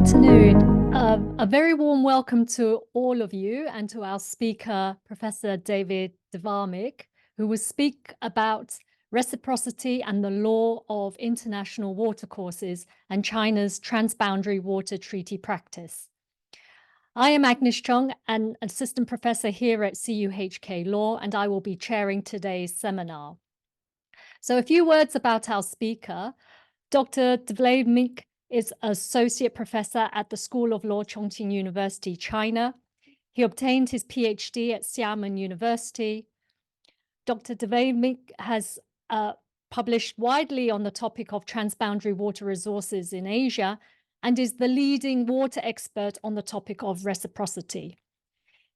afternoon. A very warm welcome to all of you and to our speaker, Professor David Devlaeminck, who will speak about reciprocity and the law of international watercourses and China's transboundary water treaty practice. I am Agnes Chong, an assistant professor here at CUHK Law, and I will be chairing today's seminar. So a few words about our speaker. Dr. Devlaeminck is associate professor at the School of Law, Chongqing University, China. He obtained his PhD at Xiamen University. Dr. Devlaeminck has published widely on the topic of transboundary water resources in Asia and is the leading water expert on the topic of reciprocity.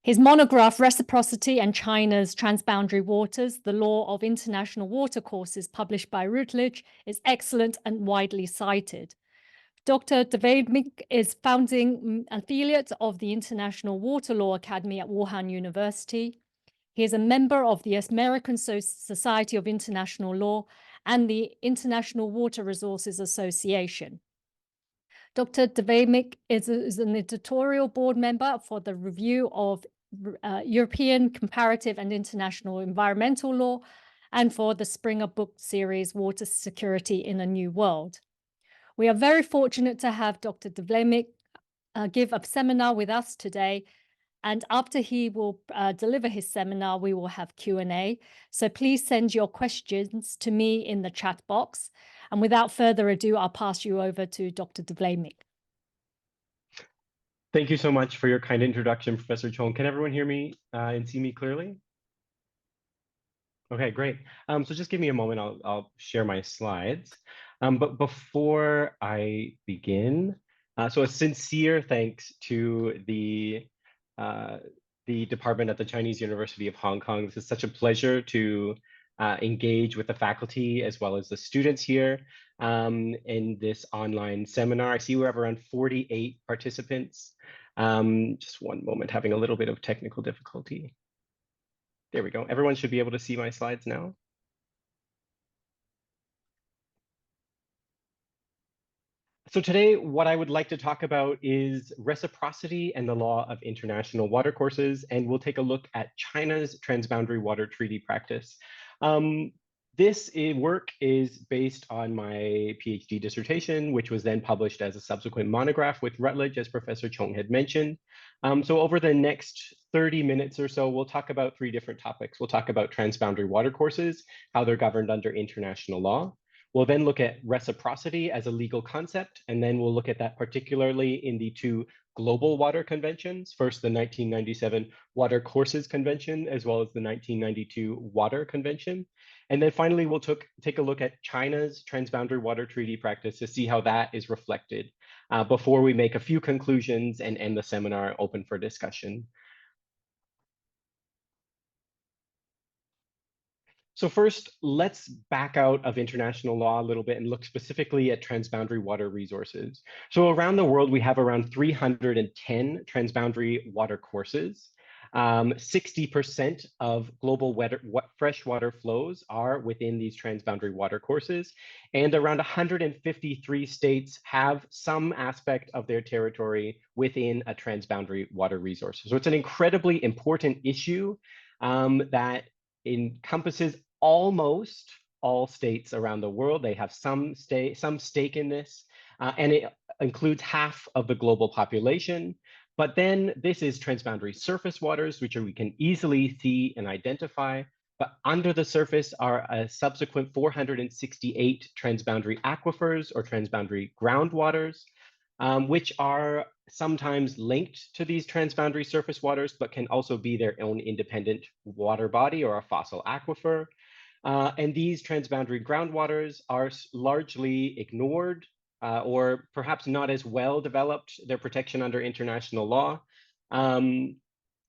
His monograph, Reciprocity and China's Transboundary Waters, the Law of International Watercourses, published by Routledge, is excellent and widely cited. Dr. Devlaeminck is founding affiliate of the International Water Law Academy at Wuhan University. He is a member of the American Society of International Law and the International Water Resources Association. Dr. Devlaeminck is an editorial board member for the Review of European Comparative and International Environmental Law and for the Springer book series, Water Security in a New World. We are very fortunate to have Dr. Devlaeminck give a seminar with us today. And after he will deliver his seminar, we will have Q&A. So please send your questions to me in the chat box. And without further ado, I'll pass you over to Dr. Devlaeminck. Thank you so much for your kind introduction, Professor Chong. Can everyone hear me and see me clearly? Okay, great. So just give me a moment, I'll share my slides. But before I begin, so a sincere thanks to the department at the Chinese University of Hong Kong. This is such a pleasure to engage with the faculty as well as the students here in this online seminar. I see we have around 48 participants. Just one moment, having a little bit of technical difficulty. There we go. Everyone should be able to see my slides now. So today, what I would like to talk about is reciprocity and the law of international watercourses, and we'll take a look at China's transboundary water treaty practice. This work is based on my PhD dissertation, which was then published as a subsequent monograph with Routledge, as Professor Chong had mentioned. So over the next 30 minutes or so, we'll talk about three different topics. We'll talk about transboundary watercourses, how they're governed under international law. We'll then look at reciprocity as a legal concept, and then we'll look at that particularly in the two global water conventions, first the 1997 Watercourses Convention, as well as the 1992 Water Convention. And then finally, we'll take a look at China's transboundary water treaty practice to see how that is reflected before we make a few conclusions and end the seminar open for discussion. So first, let's back out of international law a little bit and look specifically at transboundary water resources. So around the world, we have around 310 transboundary water courses. 60% of global freshwater flows are within these transboundary water courses, and around 153 states have some aspect of their territory within a transboundary water resource. So it's an incredibly important issue that encompasses almost all states around the world. They have some stake in this, and it includes half of the global population. But then this is transboundary surface waters, which we can easily see and identify. But under the surface are a subsequent 468 transboundary aquifers or transboundary groundwaters, which are sometimes linked to these transboundary surface waters, but can also be their own independent water body or a fossil aquifer. And these transboundary groundwaters are largely ignored or perhaps not as well developed, their protection under international law. And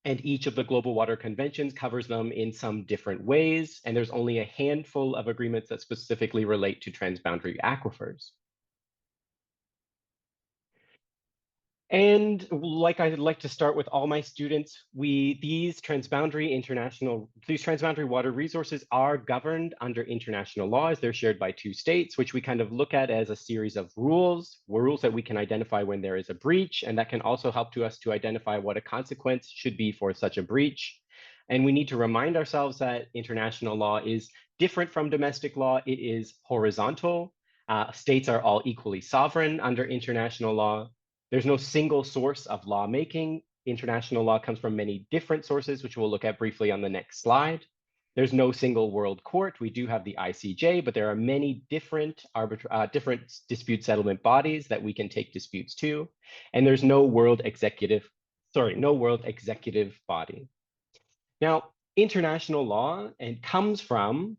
each of the global water conventions covers them in some different ways. And there's only a handful of agreements that specifically relate to transboundary aquifers. And like I like to start with all my students, these transboundary water resources are governed under international laws. They're shared by two states, which we kind of look at as a series of rules that we can identify when there is a breach, and that can also help us to identify what a consequence should be for such a breach. And we need to remind ourselves that international law is different from domestic law. It is horizontal. States are all equally sovereign under international law. There's no single source of lawmaking. International law comes from many different sources, which we'll look at briefly on the next slide. There's no single world court. We do have the ICJ, but there are many different dispute settlement bodies that we can take disputes to. And there's no world executive body. Now, international law comes from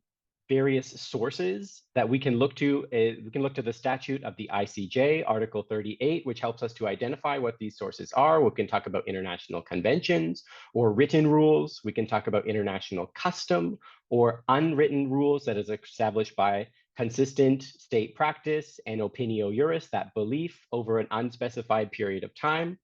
various sources that we can look to. We can look to the statute of the ICJ, Article 38, which helps us to identify what these sources are. We can talk about international conventions or written rules. We can talk about international custom or unwritten rules that is established by consistent state practice and opinio juris, that belief over an unspecified period of time.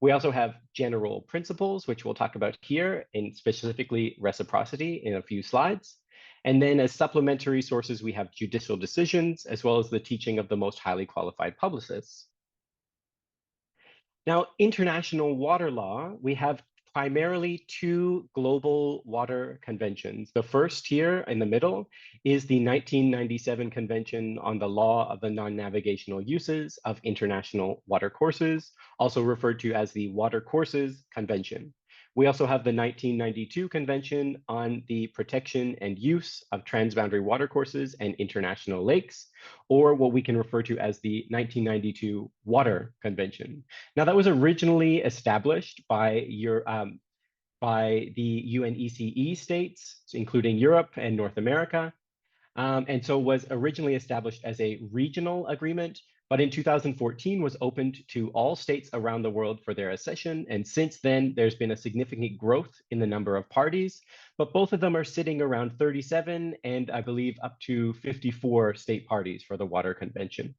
We also have general principles, which we'll talk about here, and specifically reciprocity in a few slides. And then as supplementary sources, we have judicial decisions, as well as the teaching of the most highly qualified publicists. Now, international water law, we have primarily two global water conventions. The first here in the middle is the 1997 Convention on the Law of the Non-Navigational Uses of International Watercourses, also referred to as the Watercourses Convention. We also have the 1992 Convention on the Protection and Use of Transboundary Watercourses and International Lakes, or what we can refer to as the 1992 Water Convention. Now, that was originally established by the UNECE states, including Europe and North America, and so was originally established as a regional agreement, but in 2014 was opened to all states around the world for their accession. And since then, there's been a significant growth in the number of parties, but both of them are sitting around 37 and I believe up to 54 state parties for the Water Convention.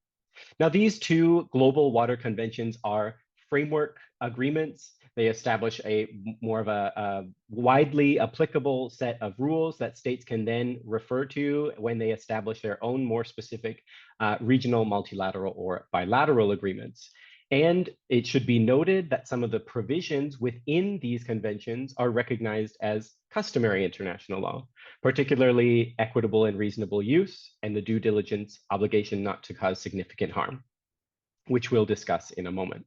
Now, these two global water conventions are framework agreements. They establish more of a widely applicable set of rules that states can then refer to when they establish their own more specific regional, multilateral, or bilateral agreements. And it should be noted that some of the provisions within these conventions are recognized as customary international law, particularly equitable and reasonable use and the due diligence obligation not to cause significant harm, which we'll discuss in a moment.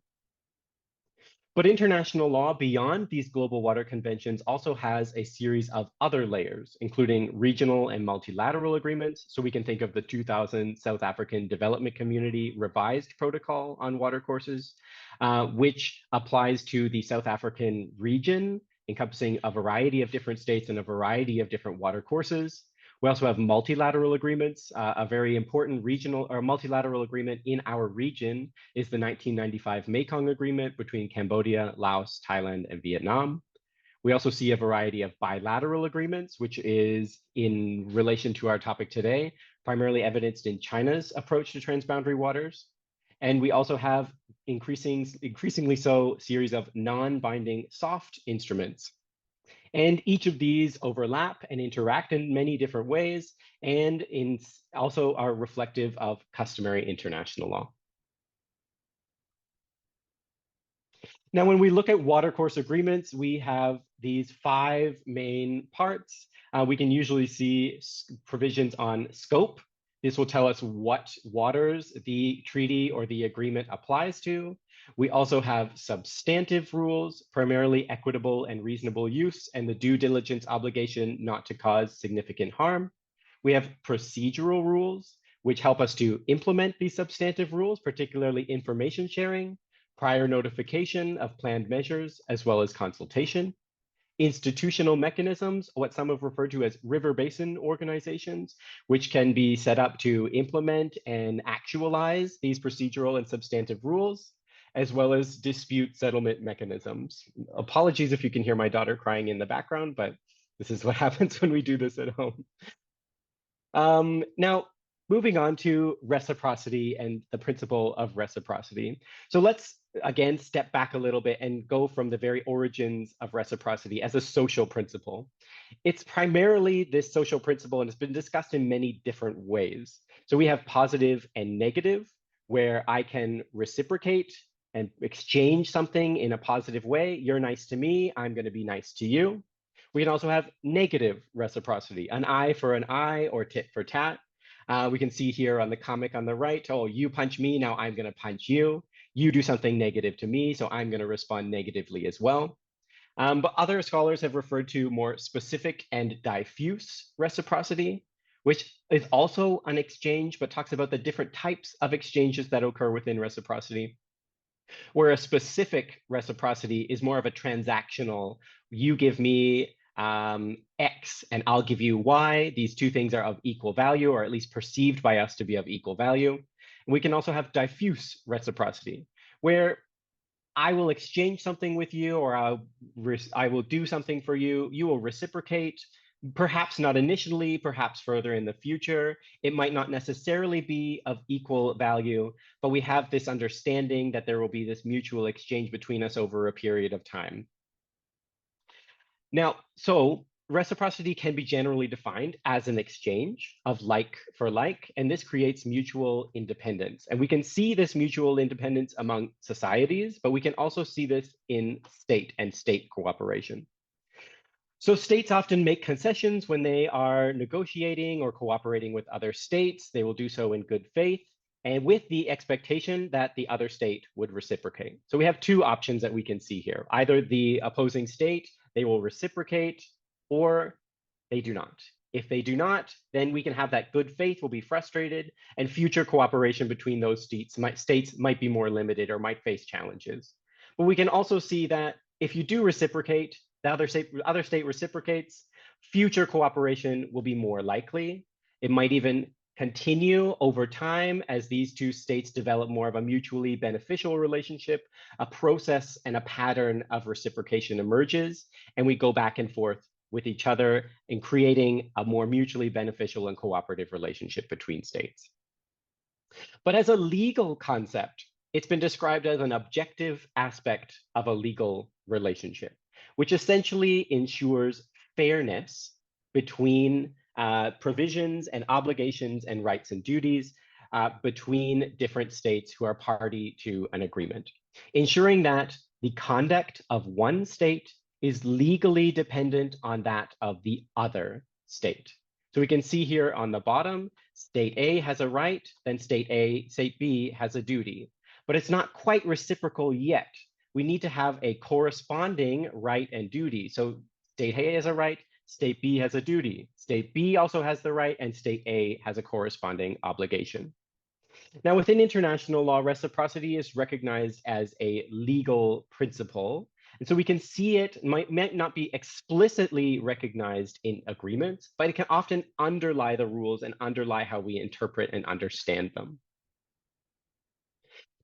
But international law beyond these global water conventions also has a series of other layers, including regional and multilateral agreements. So we can think of the 2000 South African Development Community Revised Protocol on Watercourses, which applies to the South African region, encompassing a variety of different states and a variety of different watercourses. We also have multilateral agreements. A very important regional or multilateral agreement in our region is the 1995 Mekong Agreement between Cambodia, Laos, Thailand, and Vietnam. We also see a variety of bilateral agreements, which is in relation to our topic today, primarily evidenced in China's approach to transboundary waters. And we also have increasingly so series of non-binding soft instruments. And each of these overlap and interact in many different ways, and also are reflective of customary international law. Now, when we look at watercourse agreements, we have these 5 main parts. We can usually see provisions on scope. This will tell us what waters the treaty or the agreement applies to. We also have substantive rules, primarily equitable and reasonable use, and the due diligence obligation not to cause significant harm. We have procedural rules, which help us to implement these substantive rules, particularly information sharing, prior notification of planned measures, as well as consultation. Institutional mechanisms, what some have referred to as river basin organizations, which can be set up to implement and actualize these procedural and substantive rules, as well as dispute settlement mechanisms. Apologies if you can hear my daughter crying in the background, but this is what happens when we do this at home. Now, moving on to reciprocity and the principle of reciprocity. So let's again, step back a little bit and go from the very origins of reciprocity as a social principle. It's primarily this social principle, and it's been discussed in many different ways. So we have positive and negative, where I can reciprocate and exchange something in a positive way. You're nice to me, I'm going to be nice to you. We can also have negative reciprocity, an eye for an eye or tit for tat. We can see here on the comic on the right, oh, you punch me, now I'm going to punch you. You do something negative to me, so I'm going to respond negatively as well. But other scholars have referred to more specific and diffuse reciprocity, which is also an exchange, but talks about the different types of exchanges that occur within reciprocity. Where a specific reciprocity is more of a transactional, you give me X and I'll give you Y. These two things are of equal value, or at least perceived by us to be of equal value. And we can also have diffuse reciprocity, where I will exchange something with you, or I will do something for you. You will reciprocate, perhaps not initially, perhaps further in the future. It might not necessarily be of equal value, but we have this understanding that there will be this mutual exchange between us over a period of time. Now, so reciprocity can be generally defined as an exchange of like for like, and this creates mutual independence. And we can see this mutual independence among societies, but we can also see this in state and state cooperation. So states often make concessions when they are negotiating or cooperating with other states. They will do so in good faith and with the expectation that the other state would reciprocate. So we have two options that we can see here. Either the opposing state, they will reciprocate, or they do not. If they do not, then we can have that good faith will be frustrated, and future cooperation between those states might be more limited or might face challenges. But we can also see that if you do reciprocate, the other state reciprocates, future cooperation will be more likely. It might even continue over time as these two states develop more of a mutually beneficial relationship. A process and a pattern of reciprocation emerges, and we go back and forth with each other in creating a more mutually beneficial and cooperative relationship between states. But as a legal concept, it's been described as an objective aspect of a legal relationship, which essentially ensures fairness between provisions and obligations and rights and duties between different states who are party to an agreement, ensuring that the conduct of one state is legally dependent on that of the other state. So we can see here on the bottom, state A has a right, then state B has a duty, but it's not quite reciprocal yet. We need to have a corresponding right and duty. So state A has a right, state B has a duty. State B also has the right, and state A has a corresponding obligation. Now, within international law, reciprocity is recognized as a legal principle. And so we can see it might not be explicitly recognized in agreements, but it can often underlie the rules and underlie how we interpret and understand them.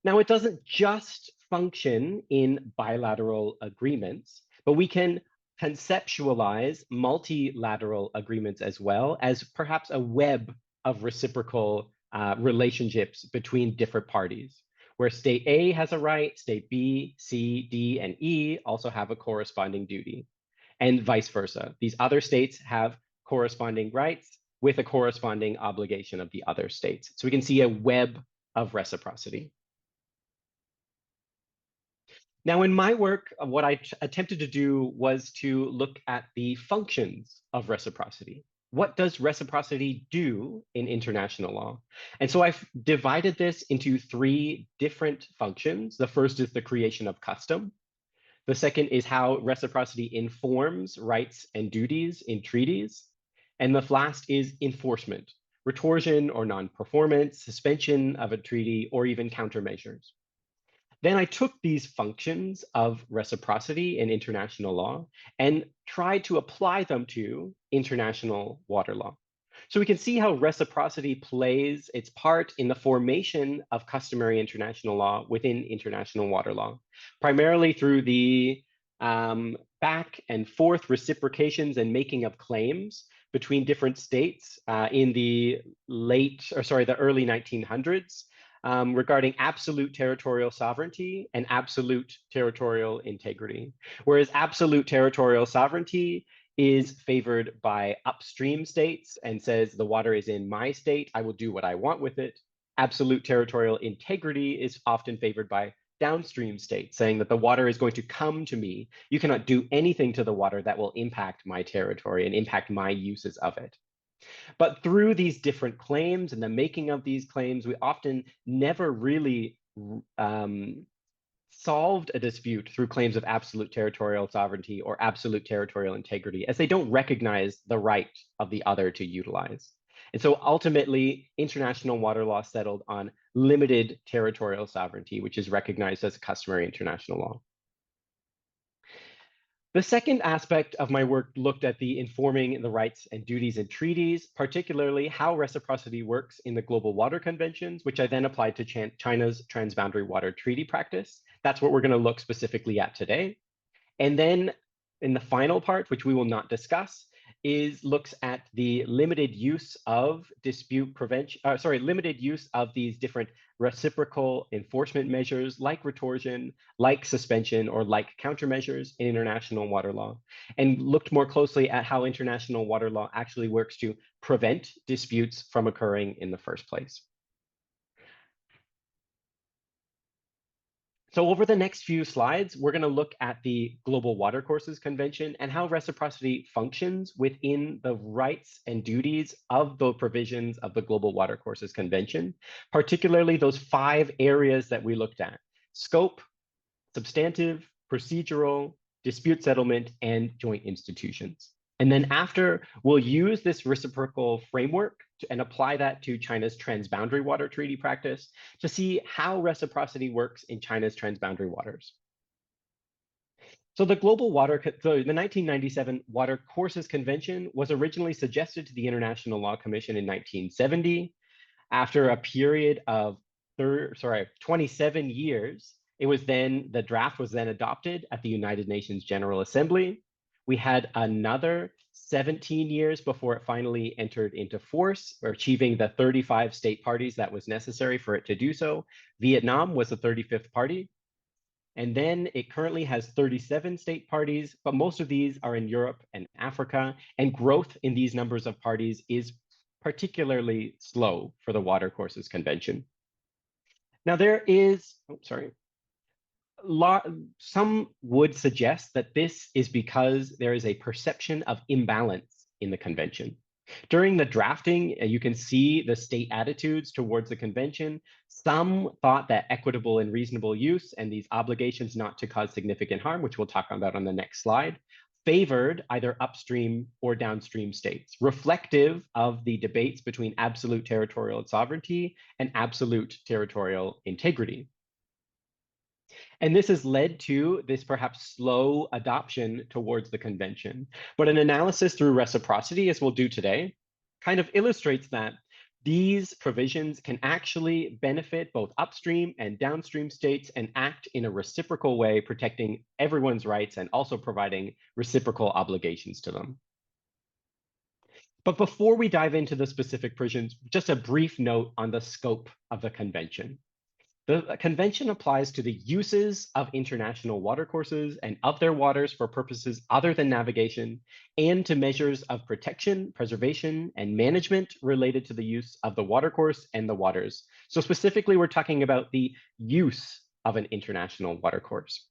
Now, it doesn't just function in bilateral agreements, but we can conceptualize multilateral agreements as well as perhaps a web of reciprocal relationships between different parties, where state A has a right, state B, C, D, and E also have a corresponding duty, and vice versa. These other states have corresponding rights with a corresponding obligation of the other states. So we can see a web of reciprocity. Now, in my work, what I attempted to do was to look at the functions of reciprocity. What does reciprocity do in international law? And so I've divided this into three different functions. The first is the creation of custom. The second is how reciprocity informs rights and duties in treaties. And the last is enforcement, retorsion or non-performance, suspension of a treaty, or even countermeasures. Then I took these functions of reciprocity in international law and tried to apply them to international water law. So we can see how reciprocity plays its part in the formation of customary international law within international water law, primarily through the back and forth reciprocations and making of claims between different states in the early 1900s. regarding absolute territorial sovereignty and absolute territorial integrity. Whereas absolute territorial sovereignty is favored by upstream states and says the water is in my state, I will do what I want with it. Absolute territorial integrity is often favored by downstream states, saying that the water is going to come to me. You cannot do anything to the water that will impact my territory and impact my uses of it. But through these different claims and the making of these claims, we often never really solved a dispute through claims of absolute territorial sovereignty or absolute territorial integrity, as they don't recognize the right of the other to utilize. And so ultimately, international water law settled on limited territorial sovereignty, which is recognized as customary international law. The second aspect of my work looked at the informing the rights and duties in treaties, particularly how reciprocity works in the Global Water Conventions, which I then applied to China's transboundary water treaty practice. That's what we're going to look specifically at today. And then in the final part, which we will not discuss, looks at the limited use of dispute prevention, limited use of these different reciprocal enforcement measures like retorsion, like suspension, or like countermeasures in international water law, and looked more closely at how international water law actually works to prevent disputes from occurring in the first place. So over the next few slides, we're going to look at the Global Watercourses Convention and how reciprocity functions within the rights and duties of the provisions of the Global Watercourses Convention, particularly those 5 areas that we looked at: scope, substantive, procedural, dispute settlement, and joint institutions. And then after, we'll use this reciprocal framework and apply that to China's transboundary water treaty practice to see how reciprocity works in China's transboundary waters. So the 1997 Watercourses Convention was originally suggested to the International Law Commission in 1970. After a period of 27 years, the draft was then adopted at the United Nations General Assembly. We had another 17 years before it finally entered into force, achieving the 35 state parties that was necessary for it to do so. Vietnam was the 35th party. And then it currently has 37 state parties, but most of these are in Europe and Africa, and growth in these numbers of parties is particularly slow for the Watercourses Convention. Now there is, some would suggest that this is because there is a perception of imbalance in the convention. During the drafting, you can see the state attitudes towards the convention. Some thought that equitable and reasonable use and these obligations not to cause significant harm, which we'll talk about on the next slide, favored either upstream or downstream states, reflective of the debates between absolute territorial sovereignty and absolute territorial integrity. And this has led to this perhaps slow adoption towards the convention. But an analysis through reciprocity, as we'll do today, kind of illustrates that these provisions can actually benefit both upstream and downstream states and act in a reciprocal way, protecting everyone's rights and also providing reciprocal obligations to them. But before we dive into the specific provisions, just a brief note on the scope of the convention. The convention applies to the uses of international watercourses and of their waters for purposes other than navigation, and to measures of protection, preservation, and management related to the use of the watercourse and the waters. So specifically, we're talking about the use of an international watercourse.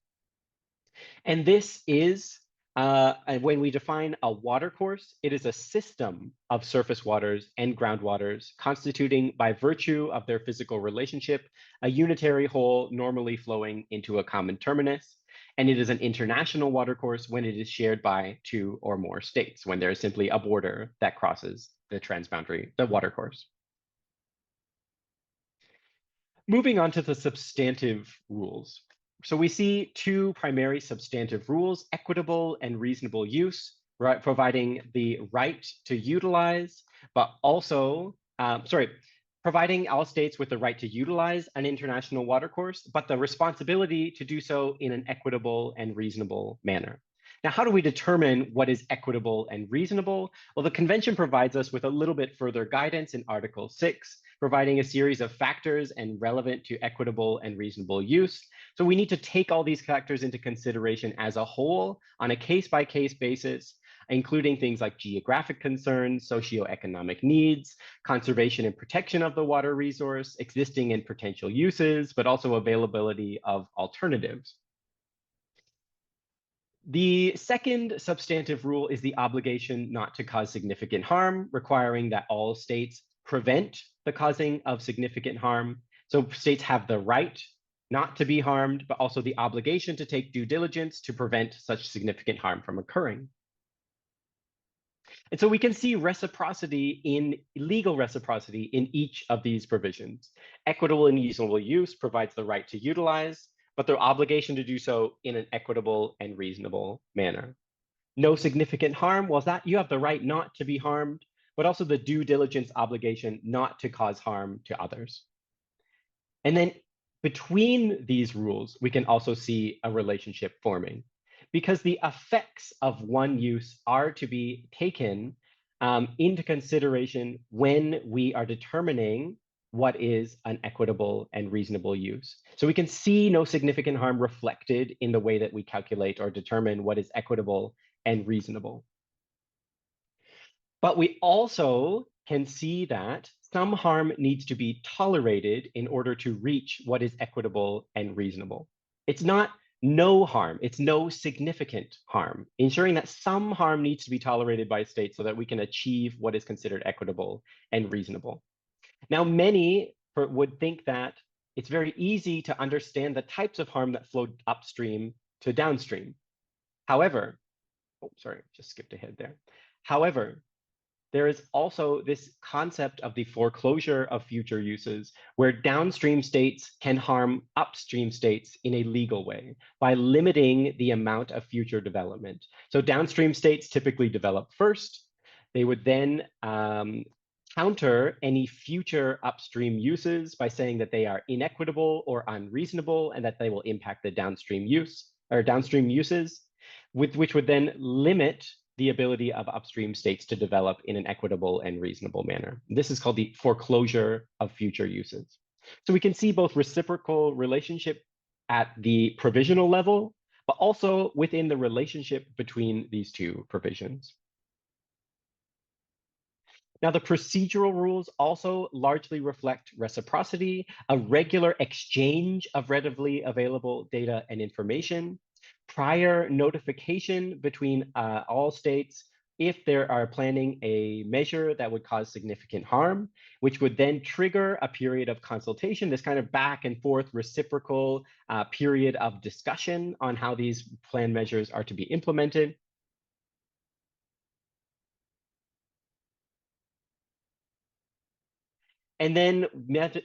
And this is, when we define a watercourse, it is a system of surface waters and groundwaters constituting, by virtue of their physical relationship, a unitary whole normally flowing into a common terminus. And it is an international watercourse when it is shared by 2 or more states, when there is simply a border that crosses the watercourse. Moving on to the substantive rules. So we see 2 primary substantive rules: equitable and reasonable use, right, providing the right to utilize, but also, providing all states with the right to utilize an international watercourse, but the responsibility to do so in an equitable and reasonable manner. Now, how do we determine what is equitable and reasonable? Well, the convention provides us with a little bit further guidance in Article 6, providing a series of factors and relevant to equitable and reasonable use. So we need to take all these factors into consideration as a whole on a case-by-case basis, including things like geographic concerns, socioeconomic needs, conservation and protection of the water resource, existing and potential uses, but also availability of alternatives. The second substantive rule is the obligation not to cause significant harm, requiring that all states prevent the causing of significant harm. So states have the right not to be harmed, but also the obligation to take due diligence to prevent such significant harm from occurring. And so we can see reciprocity in legal reciprocity in each of these provisions. Equitable and reasonable use provides the right to utilize, but the obligation to do so in an equitable and reasonable manner. No significant harm, well, that you have the right not to be harmed, but also the due diligence obligation not to cause harm to others. And then between these rules, we can also see a relationship forming, because the effects of one use are to be taken into consideration when we are determining what is an equitable and reasonable use. So we can see no significant harm reflected in the way that we calculate or determine what is equitable and reasonable. But we also can see that some harm needs to be tolerated in order to reach what is equitable and reasonable. It's not no harm, it's no significant harm, ensuring that some harm needs to be tolerated by states so that we can achieve what is considered equitable and reasonable. Now, many would think that it's very easy to understand the types of harm that flow upstream to downstream. However, oh, sorry, just skipped ahead there. However, there is also this concept of the foreclosure of future uses, where downstream states can harm upstream states in a legal way by limiting the amount of future development. So downstream states typically develop first. They would then counter any future upstream uses by saying that they are inequitable or unreasonable and that they will impact the downstream use or downstream uses, which would then limit the ability of upstream states to develop in an equitable and reasonable manner. This is called the foreclosure of future uses. So we can see both reciprocal relationship at the provisional level, but also within the relationship between these two provisions. Now, the procedural rules also largely reflect reciprocity, a regular exchange of readily available data and information, prior notification between all states if they are planning a measure that would cause significant harm, which would then trigger a period of consultation, this kind of back and forth reciprocal period of discussion on how these planned measures are to be implemented. And then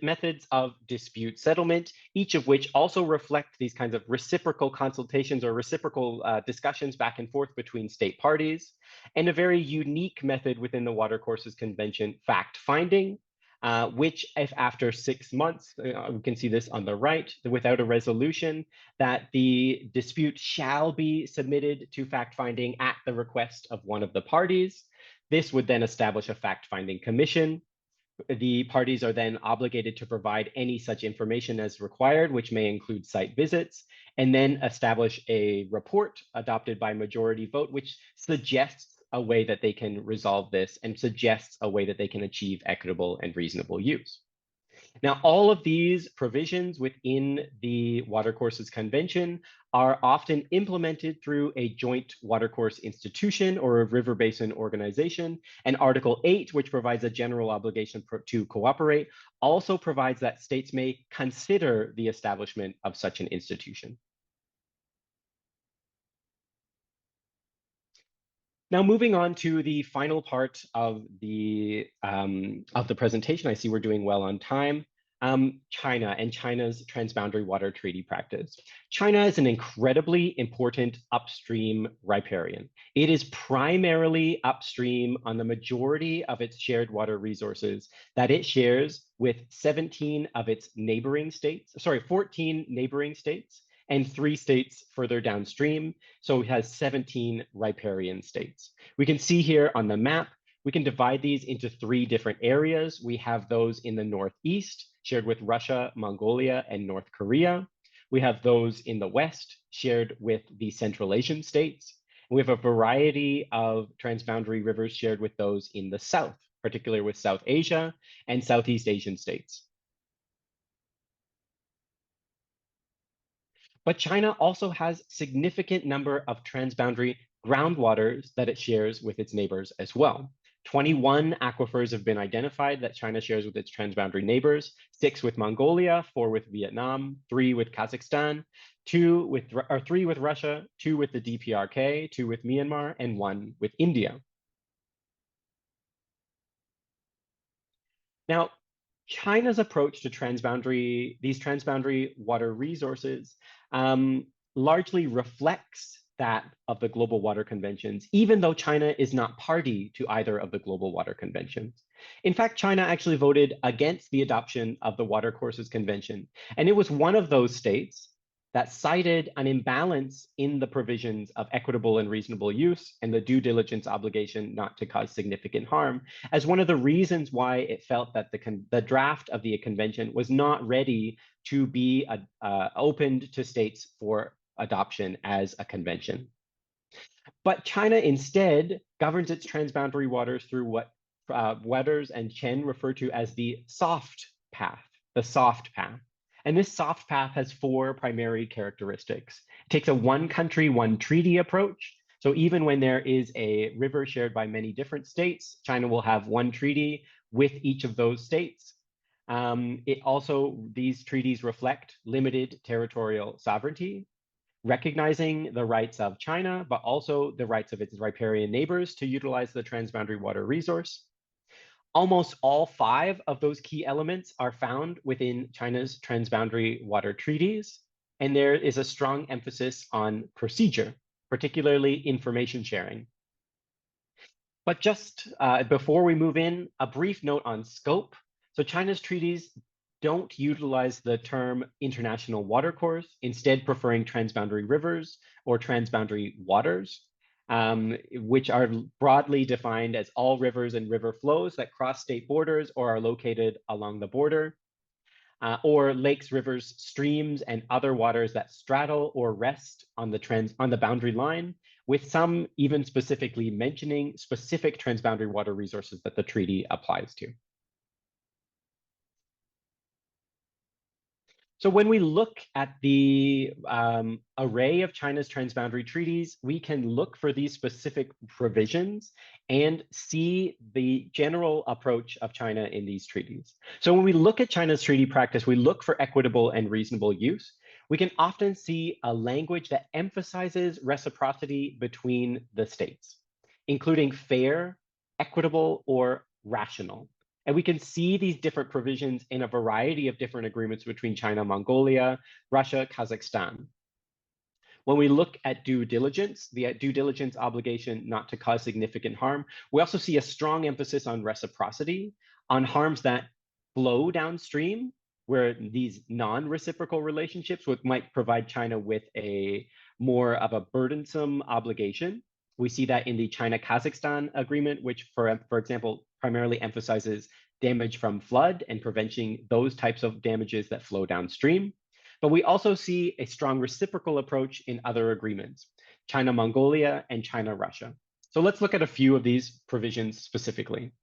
methods of dispute settlement, each of which also reflect these kinds of reciprocal consultations or reciprocal discussions back and forth between state parties, and a very unique method within the Watercourses Convention, fact-finding, which if after 6 months, we can see this on the right, without a resolution, that the dispute shall be submitted to fact-finding at the request of one of the parties. This would then establish a fact-finding commission. The parties are then obligated to provide any such information as required, which may include site visits, and then establish a report adopted by majority vote, which suggests a way that they can resolve this and suggests a way that they can achieve equitable and reasonable use. Now, all of these provisions within the Watercourses Convention are often implemented through a joint watercourse institution or a river basin organization. And Article 8, which provides a general obligation to cooperate, also provides that states may consider the establishment of such an institution. Now, moving on to the final part of the presentation, I see we're doing well on time. China and China's transboundary water treaty practice. China is an incredibly important upstream riparian. It is primarily upstream on the majority of its shared water resources that it shares with 17 of its neighboring states, 14 neighboring states, and 3 states further downstream. So it has 17 riparian states. We can see here on the map We can divide these into three different areas. We have those in the northeast, shared with Russia, Mongolia, and North Korea. We have those in the west, shared with the Central Asian states. We have a variety of transboundary rivers shared with those in the south, particularly with South Asia and Southeast Asian states. But China also has significant number of transboundary groundwaters that it shares with its neighbors as well. 21 aquifers have been identified that China shares with its transboundary neighbors, 6 with Mongolia, 4 with Vietnam, 3 with Kazakhstan, 3 with Russia, 2 with the DPRK, 2 with Myanmar, and 1 with India. Now, China's approach to these transboundary water resources largely reflects that of the Global Water Conventions, even though China is not party to either of the Global Water Conventions. In fact, China actually voted against the adoption of the Watercourses Convention, and it was one of those states that cited an imbalance in the provisions of equitable and reasonable use and the due diligence obligation not to cause significant harm as one of the reasons why it felt that the draft of the convention was not ready to be opened to states for adoption as a convention. But China instead governs its transboundary waters through what Wetters and Chen refer to as the soft path, And this soft path has 4 primary characteristics. It takes a one country, one treaty approach. So even when there is a river shared by many different states, China will have one treaty with each of those states. These treaties reflect limited territorial sovereignty, recognizing the rights of China, but also the rights of its riparian neighbors to utilize the transboundary water resource. Almost all 5 of those key elements are found within China's transboundary water treaties, and there is a strong emphasis on procedure, particularly information sharing. But just before we move in, a brief note on scope. So China's treaties don't utilize the term international watercourse, instead preferring transboundary rivers or transboundary waters, which are broadly defined as all rivers and river flows that cross state borders or are located along the border, or lakes, rivers, streams, and other waters that straddle or rest on the boundary line, with some even specifically mentioning specific transboundary water resources that the treaty applies to. So when we look at the array of China's transboundary treaties, we can look for these specific provisions and see the general approach of China in these treaties. So when we look at China's treaty practice, we look for equitable and reasonable use. We can often see a language that emphasizes reciprocity between the states, including fair, equitable, or rational. And we can see these different provisions in a variety of different agreements between China, Mongolia, Russia, Kazakhstan. When we look at due diligence, the due diligence obligation not to cause significant harm, we also see a strong emphasis on reciprocity, on harms that flow downstream, where these non-reciprocal relationships might provide China with a more of a burdensome obligation. We see that in the China-Kazakhstan agreement, which, for example, primarily emphasizes damage from flood and preventing those types of damages that flow downstream. But we also see a strong reciprocal approach in other agreements, China-Mongolia and China-Russia. So let's look at a few of these provisions specifically.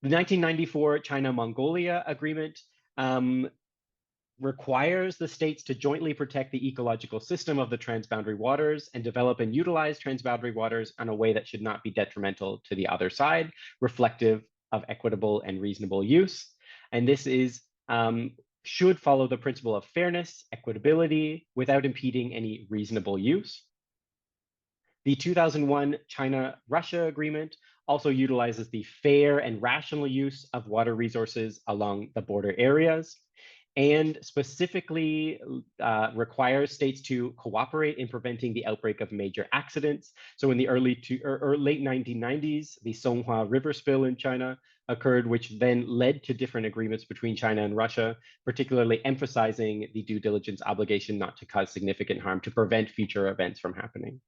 The 1994 China-Mongolia agreement requires the states to jointly protect the ecological system of the transboundary waters and develop and utilize transboundary waters in a way that should not be detrimental to the other side, reflective of equitable and reasonable use. And this should follow the principle of fairness, equitability, without impeding any reasonable use. The 2001 China-Russia agreement also utilizes the fair and rational use of water resources along the border areas, and specifically requires states to cooperate in preventing the outbreak of major accidents. So in the late 1990s, the Songhua River spill in China occurred, which then led to different agreements between China and Russia, particularly emphasizing the due diligence obligation not to cause significant harm to prevent future events from happening.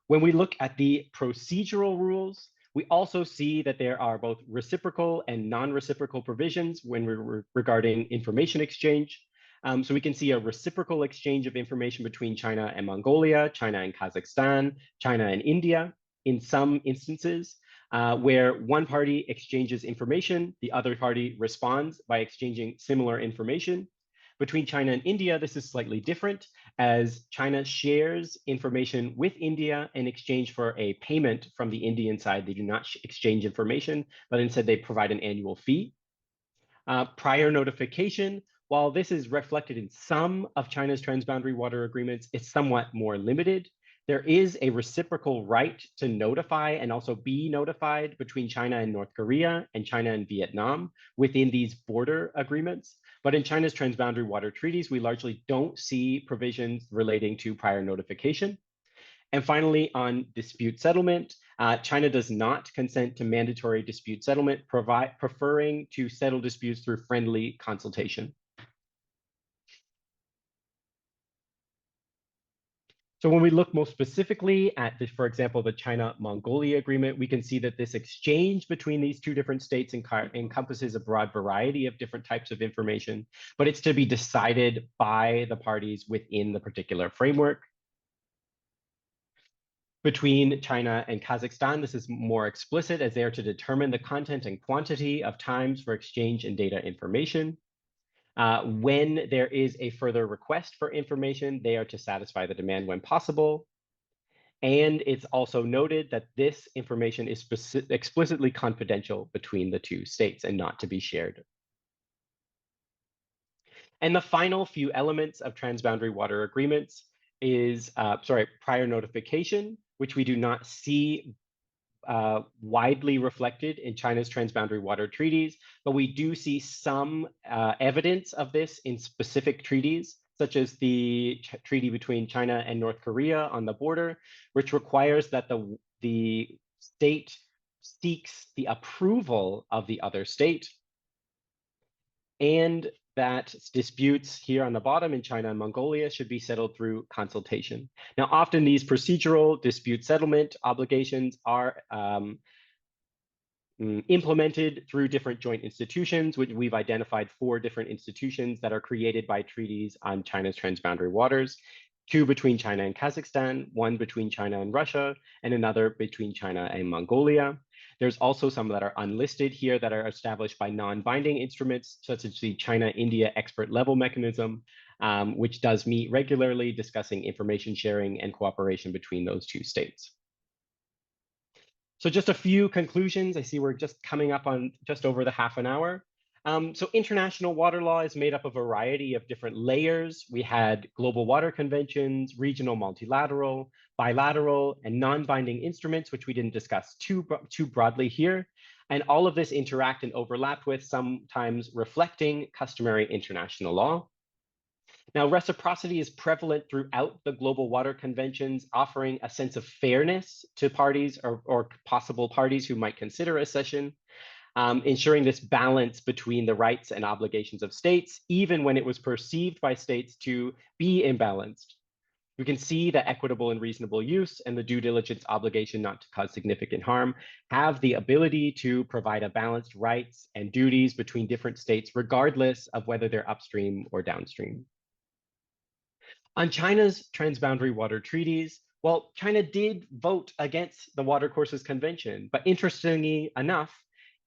When we look at the procedural rules, we also see that there are both reciprocal and non-reciprocal provisions when we're regarding information exchange. So we can see a reciprocal exchange of information between China and Mongolia, China and Kazakhstan, China and India in some instances, where one party exchanges information, the other party responds by exchanging similar information. Between China and India, this is slightly different, as China shares information with India in exchange for a payment from the Indian side. They do not exchange information, but instead they provide an annual fee. Prior notification, while this is reflected in some of China's transboundary water agreements, it's somewhat more limited. There is a reciprocal right to notify and also be notified between China and North Korea and China and Vietnam within these border agreements. But in China's transboundary water treaties, we largely don't see provisions relating to prior notification. And finally, on dispute settlement, China does not consent to mandatory dispute settlement, preferring to settle disputes through friendly consultation. So when we look most specifically at, for example, the China-Mongolia agreement, we can see that this exchange between these two different states encompasses a broad variety of different types of information, but it's to be decided by the parties within the particular framework. Between China and Kazakhstan, this is more explicit, as they are to determine the content and quantity of times for exchange and data information. When there is a further request for information, they are to satisfy the demand when possible. And it's also noted that this information is explicitly confidential between the two states and not to be shared. And the final few elements of transboundary water agreements is, prior notification, which we do not see widely reflected in China's transboundary water treaties, but we do see some evidence of this in specific treaties, such as the treaty between China and North Korea on the border, which requires that the state seeks the approval of the other state, and that disputes here on the bottom in China and Mongolia should be settled through consultation. Now, often these procedural dispute settlement obligations are implemented through different joint institutions, which we've identified 4 different institutions that are created by treaties on China's transboundary waters, 2 between China and Kazakhstan, 1 between China and Russia, and another between China and Mongolia. There's also some that are unlisted here that are established by non-binding instruments, such as the China-India expert level mechanism, which does meet regularly, discussing information sharing and cooperation between those 2 states. So just a few conclusions. I see we're just coming up on just over the half an hour. So international water law is made up of a variety of different layers. We had global water conventions, regional multilateral, bilateral, and non-binding instruments, which we didn't discuss too broadly here. And all of this interact and overlap with, sometimes reflecting, customary international law. Now, reciprocity is prevalent throughout the global water conventions, offering a sense of fairness to parties or possible parties who might consider accession, ensuring this balance between the rights and obligations of states, even when it was perceived by states to be imbalanced. We can see that equitable and reasonable use and the due diligence obligation not to cause significant harm have the ability to provide a balanced rights and duties between different states, regardless of whether they're upstream or downstream. On China's transboundary water treaties, well, China did vote against the Watercourses Convention, but interestingly enough,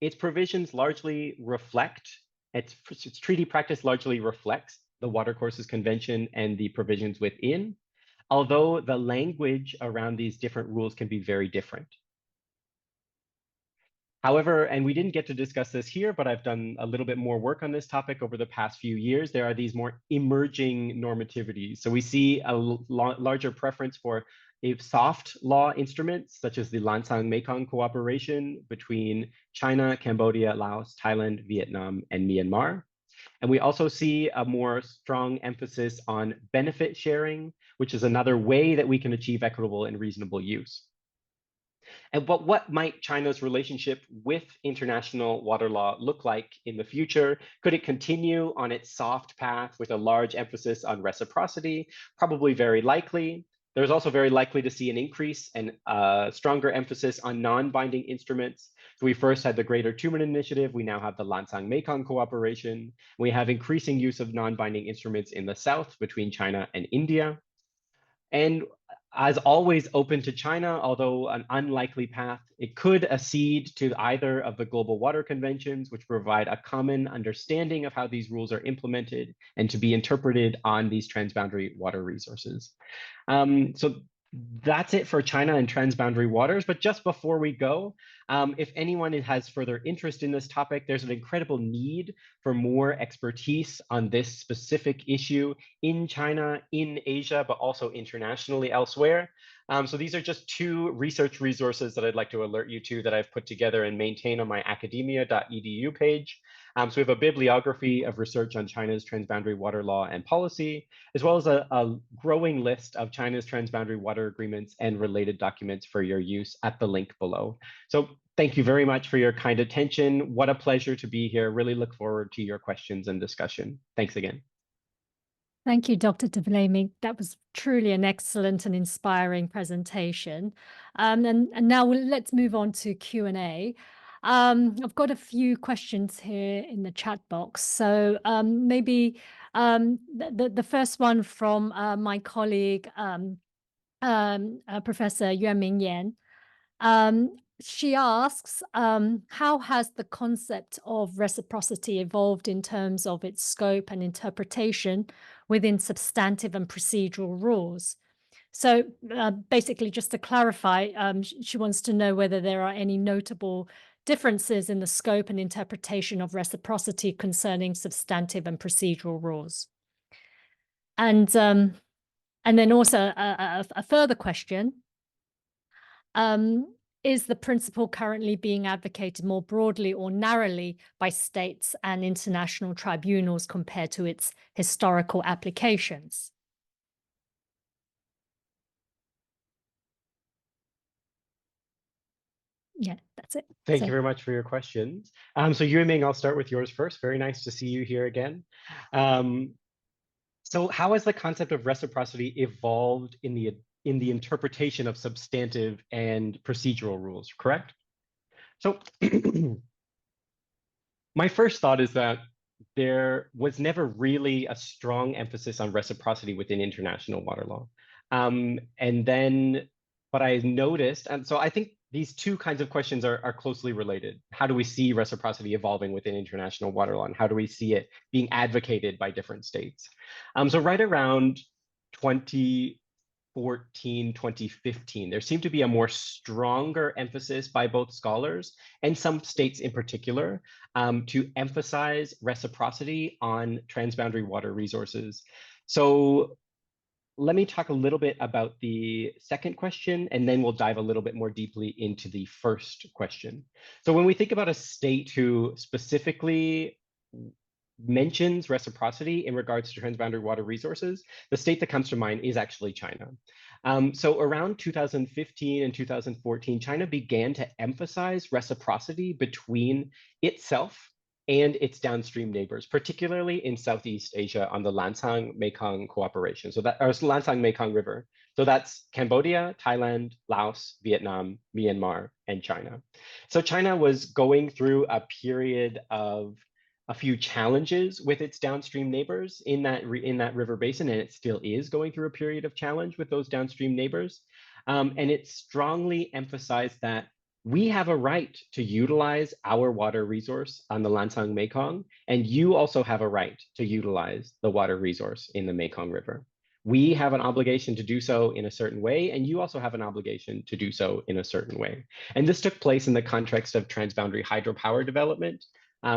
its provisions largely reflect, its treaty practice largely reflects the Watercourses Convention and the provisions within, although the language around these different rules can be very different. However, and we didn't get to discuss this here, but I've done a little bit more work on this topic over the past few years. There are these more emerging normativities. So we see a larger preference for soft law instruments, such as the Lancang-Mekong cooperation between China, Cambodia, Laos, Thailand, Vietnam, and Myanmar. And we also see a more strong emphasis on benefit sharing, which is another way that we can achieve equitable and reasonable use. And what might China's relationship with international water law look like in the future? Could it continue on its soft path with a large emphasis on reciprocity? Probably very likely. There's also very likely to see an increase and stronger emphasis on non-binding instruments. So we first had the Greater Tumen Initiative. We now have the Lancang-Mekong Cooperation. We have increasing use of non-binding instruments in the south between China and India. And as always, open to China, although an unlikely path, it could accede to either of the global water conventions, which provide a common understanding of how these rules are implemented and to be interpreted on these transboundary water resources. So that's it for China and transboundary waters. But just before we go, if anyone has further interest in this topic, there's an incredible need for more expertise on this specific issue in China, in Asia, but also internationally elsewhere. So these are just two research resources that I'd like to alert you to that I've put together and maintain on my academia.edu page. So we have a bibliography of research on China's transboundary water law and policy, as well as a growing list of China's transboundary water agreements and related documents for your use at the link below. So thank you very much for your kind attention. What a pleasure to be here. Really look forward to your questions and discussion. Thanks again. Thank you, Dr. Devlaeminck. That was truly an excellent and inspiring presentation. And now let's move on to Q&A. I've got a few questions here in the chat box. So maybe the first one from my colleague, Professor Yuanming Yan. She asks, how has the concept of reciprocity evolved in terms of its scope and interpretation within substantive and procedural rules? So basically, just to clarify, she wants to know whether there are any notable differences in the scope and interpretation of reciprocity concerning substantive and procedural rules. And then also a further question. Is the principle currently being advocated more broadly or narrowly by states and international tribunals compared to its historical applications? Yeah, that's it. Thank you very much for your questions. So Yuanming, I'll start with yours first. Very nice to see you here again. So how has the concept of reciprocity evolved in the interpretation of substantive and procedural rules, correct? So my first thought is that there was never really a strong emphasis on reciprocity within international water law. But I noticed, and so I think these two kinds of questions are closely related. How do we see reciprocity evolving within international water law, and how do we see it being advocated by different states? So right around 2014, 2015, there seemed to be a more stronger emphasis by both scholars and some states in particular to emphasize reciprocity on transboundary water resources. So let me talk a little bit about the second question, and then we'll dive a little bit more deeply into the first question. So when we think about a state who specifically mentions reciprocity in regards to transboundary water resources, the state that comes to mind is actually China. So around 2015 and 2014, China began to emphasize reciprocity between itself and its downstream neighbors, particularly in Southeast Asia on the Lancang-Mekong cooperation. So that, or Lancang-Mekong River. So that's Cambodia, Thailand, Laos, Vietnam, Myanmar, and China. So China was going through a period of a few challenges with its downstream neighbors in that river basin, and it still is going through a period of challenge with those downstream neighbors. And it strongly emphasized that we have a right to utilize our water resource on the Lancang Mekong, and you also have a right to utilize the water resource in the Mekong River. We have an obligation to do so in a certain way, and you also have an obligation to do so in a certain way. And this took place in the context of transboundary hydropower development,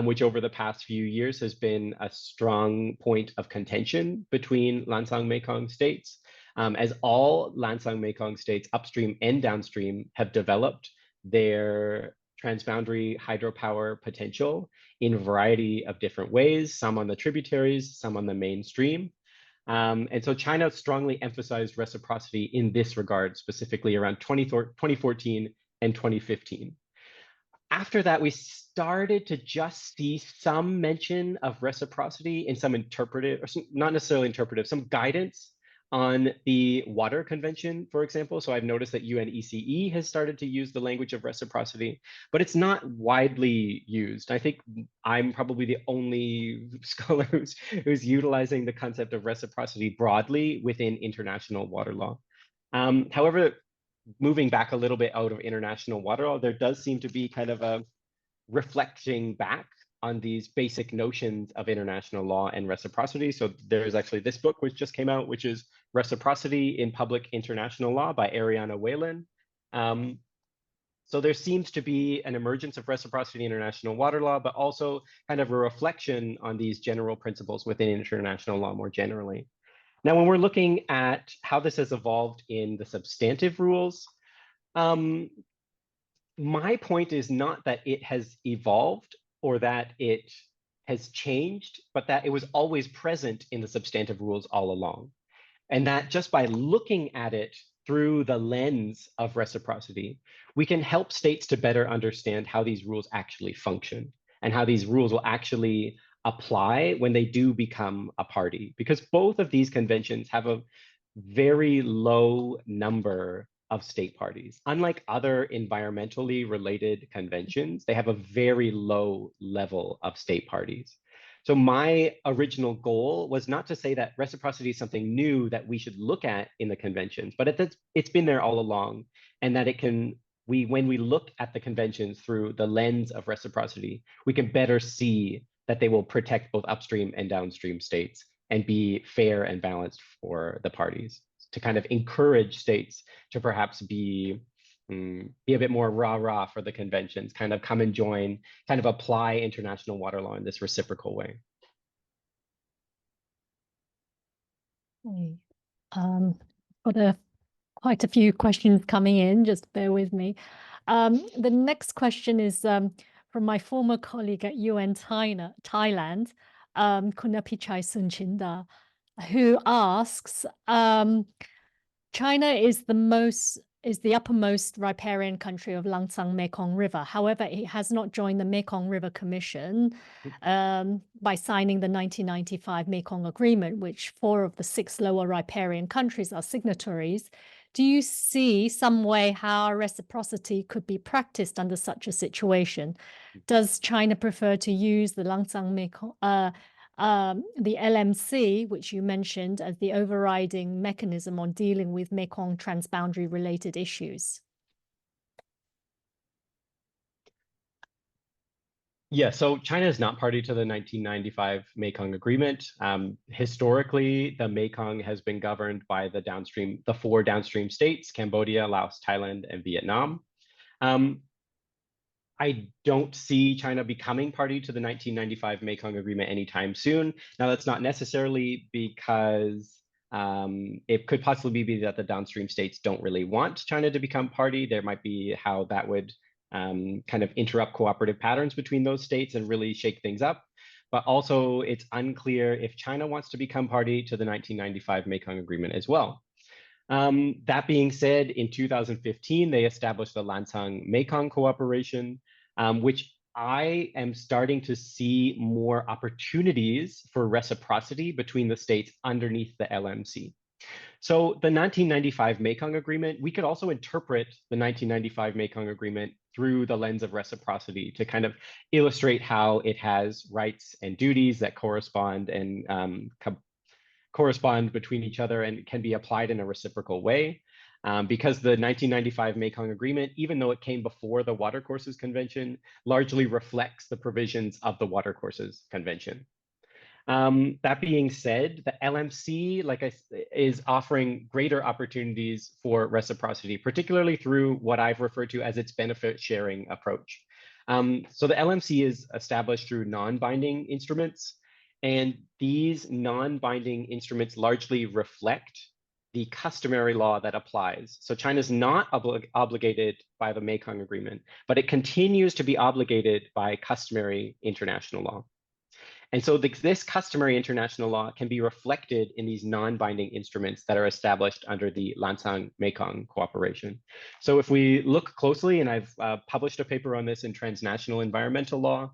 which over the past few years has been a strong point of contention between Lancang Mekong states, as all Lancang Mekong states upstream and downstream have developed their transboundary hydropower potential in a variety of different ways, some on the tributaries, some on the mainstream. And so China strongly emphasized reciprocity in this regard, specifically around 2014 and 2015. After that, we started to just see some mention of reciprocity in some interpretive, or some, not necessarily interpretive, some guidance on the Water Convention, for example. So I've noticed that UNECE has started to use the language of reciprocity, but it's not widely used. I think I'm probably the only scholar who's utilizing the concept of reciprocity broadly within international water law. However, moving back a little bit out of international water law, there does seem to be kind of a reflecting back on these basic notions of international law and reciprocity. So there's actually this book which just came out, which is Reciprocity in Public International Law by Ariana Whalen. So there seems to be an emergence of reciprocity in international water law, but also kind of a reflection on these general principles within international law more generally. Now, when we're looking at how this has evolved in the substantive rules, my point is not that it has evolved or that it has changed, but that it was always present in the substantive rules all along. And that just by looking at it through the lens of reciprocity, we can help states to better understand how these rules actually function and how these rules will actually apply when they do become a party. Because both of these conventions have a very low number of state parties. Unlike other environmentally related conventions, they have a very low level of state parties. So my original goal was not to say that reciprocity is something new that we should look at in the conventions, but it's been there all along, and that it can, when we look at the conventions through the lens of reciprocity, we can better see that they will protect both upstream and downstream states and be fair and balanced for the parties, to kind of encourage states to perhaps be a bit more rah-rah for the conventions, kind of come and join, kind of apply international water law in this reciprocal way. Okay. Got quite a few questions coming in, just bear with me. The next question is from my former colleague at UN Thailand, Kunapichai Sunchinda, who asks, China is the uppermost riparian country of Langsang Mekong River. However, it has not joined the Mekong River Commission by signing the 1995 Mekong Agreement, which 4 of the 6 lower riparian countries are signatories. Do you see some way how reciprocity could be practiced under such a situation? Does China prefer to use the Langsang Mekong, the LMC, which you mentioned, as the overriding mechanism on dealing with Mekong transboundary related issues? Yeah, so China is not party to the 1995 Mekong Agreement. Historically, the Mekong has been governed by the 4 downstream states, Cambodia, Laos, Thailand, and Vietnam. I don't see China becoming party to the 1995 Mekong Agreement anytime soon. Now, that's not necessarily because it could possibly be that the downstream states don't really want China to become party. There might be how that would kind of interrupt cooperative patterns between those states and really shake things up. But also, it's unclear if China wants to become party to the 1995 Mekong Agreement as well. That being said, in 2015, they established the Lansang Mekong Cooperation, which I am starting to see more opportunities for reciprocity between the states underneath the LMC. So the 1995 Mekong Agreement, we could also interpret the 1995 Mekong Agreement through the lens of reciprocity to kind of illustrate how it has rights and duties that correspond and correspond between each other and can be applied in a reciprocal way. Because the 1995 Mekong Agreement, even though it came before the Watercourses Convention, largely reflects the provisions of the Watercourses Convention. That being said, the LMC is offering greater opportunities for reciprocity, particularly through what I've referred to as its benefit sharing approach. So the LMC is established through non-binding instruments, and these non-binding instruments largely reflect the customary law that applies. So China is not obligated by the Mekong Agreement, but it continues to be obligated by customary international law. And so this customary international law can be reflected in these non-binding instruments that are established under the Lansang Mekong Cooperation. So if we look closely, and I've published a paper on this in Transnational Environmental Law,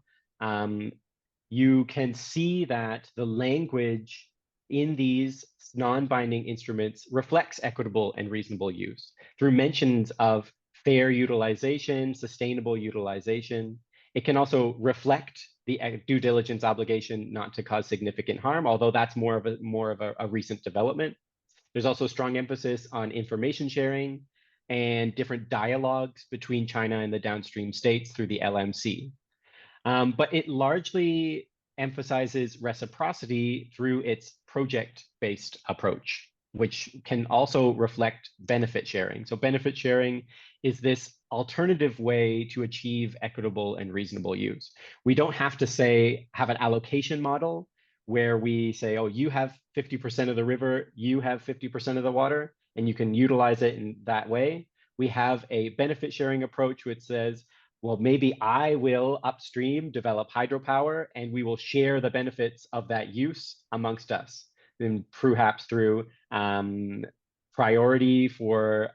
you can see that the language in these non-binding instruments reflects equitable and reasonable use through mentions of fair utilization, sustainable utilization. It can also reflect the due diligence obligation not to cause significant harm, although that's more of a recent development. There's also strong emphasis on information sharing and different dialogues between China and the downstream states through the LMC. But it largely emphasizes reciprocity through its project-based approach, which can also reflect benefit sharing. So benefit sharing is this alternative way to achieve equitable and reasonable use. We don't have to have an allocation model where we say, oh, you have 50% of the river, you have 50% of the water, and you can utilize it in that way. We have a benefit sharing approach which says, well, maybe I will upstream develop hydropower and we will share the benefits of that use amongst us. And perhaps through priority for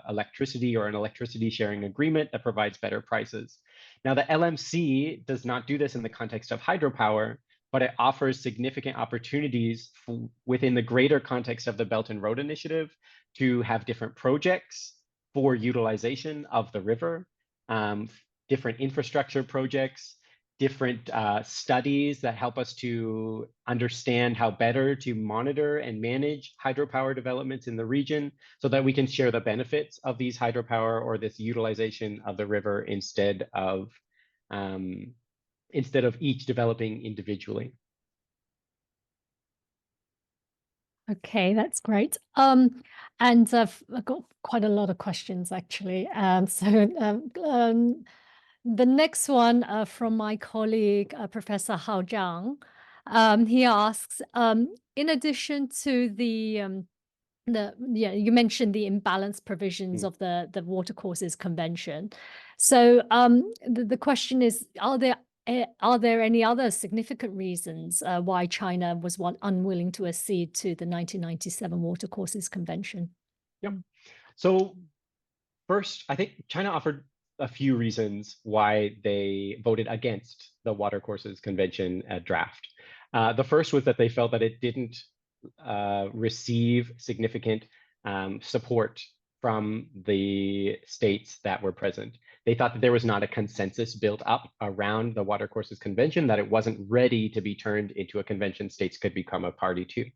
electricity or an electricity sharing agreement that provides better prices. Now, the LMC does not do this in the context of hydropower, but it offers significant opportunities within the greater context of the Belt and Road Initiative to have different projects for utilization of the river, different infrastructure projects, different studies that help us to understand how better to monitor and manage hydropower developments in the region so that we can share the benefits of these hydropower or this utilization of the river instead of each developing individually. Okay, that's great. And I've got quite a lot of questions actually. The next one from my colleague, Professor Hao Zhang, he asks, in addition to you mentioned the imbalance provisions of the Watercourses Convention. So the question is, are there any other significant reasons why China was unwilling to accede to the 1997 Watercourses Convention? Yep. So first, I think China offered a few reasons why they voted against the Watercourses Convention draft. The first was that they felt that it didn't receive significant support from the states that were present. They thought that there was not a consensus built up around the Watercourses Convention, that it wasn't ready to be turned into a convention states could become a party to.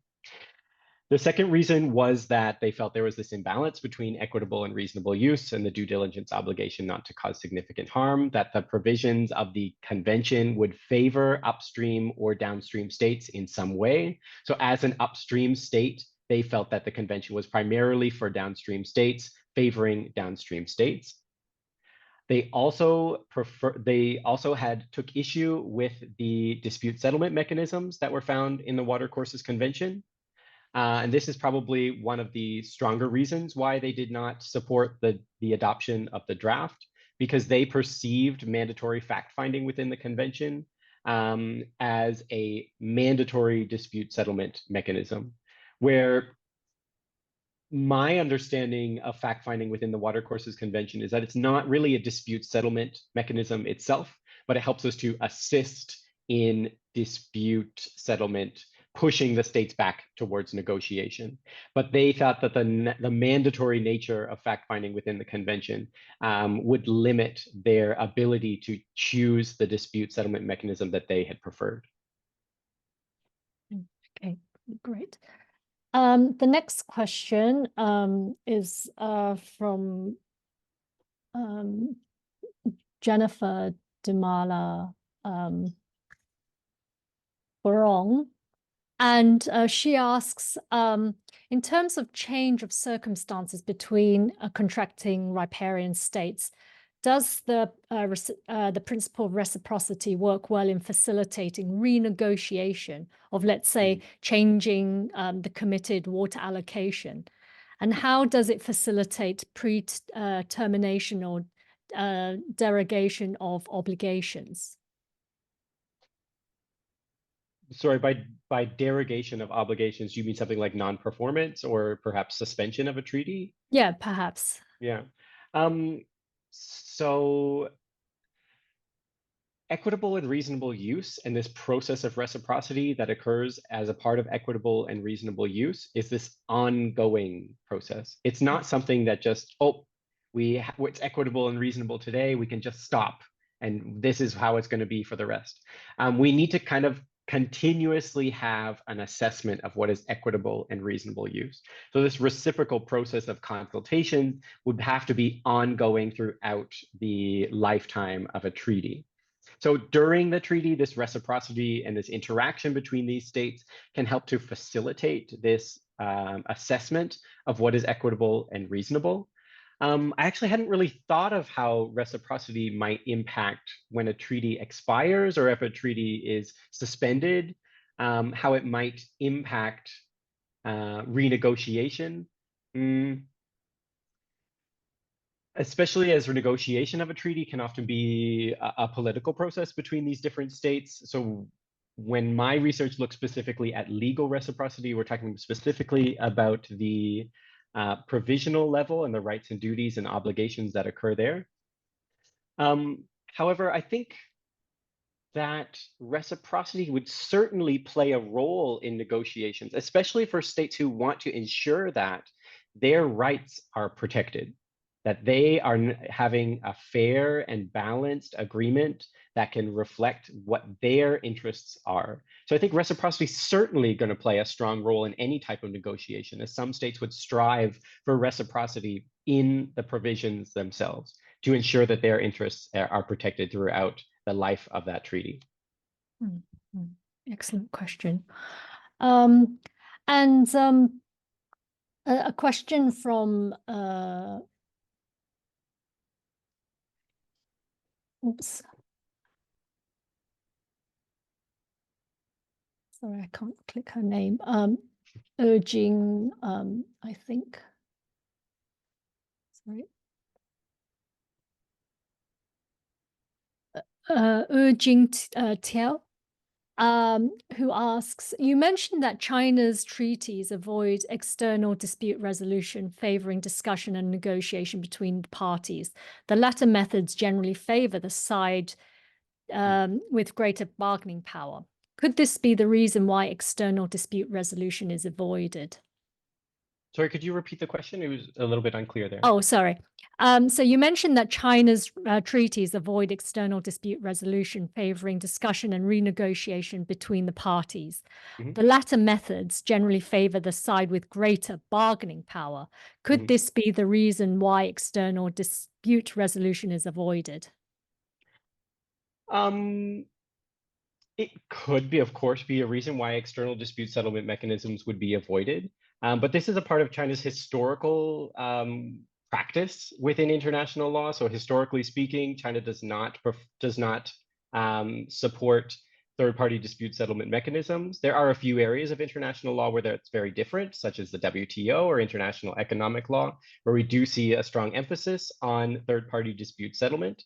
The second reason was that they felt there was this imbalance between equitable and reasonable use and the due diligence obligation not to cause significant harm, that the provisions of the convention would favor upstream or downstream states in some way. So as an upstream state, they felt that the convention was primarily for downstream states, favoring downstream states. They also took issue with the dispute settlement mechanisms that were found in the Watercourses Convention. And this is probably one of the stronger reasons why they did not support the adoption of the draft, because they perceived mandatory fact-finding within the convention as a mandatory dispute settlement mechanism, where my understanding of fact-finding within the Watercourses Convention is that it's not really a dispute settlement mechanism itself, but it helps us to assist in dispute settlement, pushing the states back towards negotiation. But they thought that the mandatory nature of fact-finding within the convention would limit their ability to choose the dispute settlement mechanism that they had preferred. Okay, great. The next question is from Jennifer Dumala Borong. And she asks, in terms of change of circumstances between contracting riparian states, does the principle of reciprocity work well in facilitating renegotiation of, let's say, changing the committed water allocation? And how does it facilitate pre-termination or derogation of obligations? Sorry, by derogation of obligations, you mean something like non-performance or perhaps suspension of a treaty? Yeah, perhaps. Yeah. So equitable and reasonable use and this process of reciprocity that occurs as a part of equitable and reasonable use is this ongoing process. It's not something that just, oh, it's equitable and reasonable today, we can just stop and this is how it's going to be for the rest. We need to kind of continuously have an assessment of what is equitable and reasonable use. So this reciprocal process of consultation would have to be ongoing throughout the lifetime of a treaty. So during the treaty, this reciprocity and this interaction between these states can help to facilitate this assessment of what is equitable and reasonable. I actually hadn't really thought of how reciprocity might impact when a treaty expires or if a treaty is suspended, how it might impact renegotiation. Especially as renegotiation of a treaty can often be a political process between these different states. So when my research looks specifically at legal reciprocity, we're talking specifically about the provisional level and the rights and duties and obligations that occur there. However, I think that reciprocity would certainly play a role in negotiations, especially for states who want to ensure that their rights are protected, that they are having a fair and balanced agreement that can reflect what their interests are. So I think reciprocity is certainly going to play a strong role in any type of negotiation, as some states would strive for reciprocity in the provisions themselves to ensure that their interests are protected throughout the life of that treaty. Excellent question. A question from oops. Sorry, I can't click her name. Urging, I think. Sorry. Urging Tiao, who asks, you mentioned that China's treaties avoid external dispute resolution, favoring discussion and negotiation between parties. The latter methods generally favor the side with greater bargaining power. Could this be the reason why external dispute resolution is avoided? Sorry, could you repeat the question? It was a little bit unclear there. Oh, sorry. So you mentioned that China's treaties avoid external dispute resolution, favoring discussion and renegotiation between the parties. The latter methods generally favor the side with greater bargaining power. Could this be the reason why external dispute resolution is avoided? It could be, of course, be a reason why external dispute settlement mechanisms would be avoided. But this is a part of China's historical practice within international law. So historically speaking, China does not support third-party dispute settlement mechanisms. There are a few areas of international law where that's very different, such as the WTO or international economic law, where we do see a strong emphasis on third-party dispute settlement.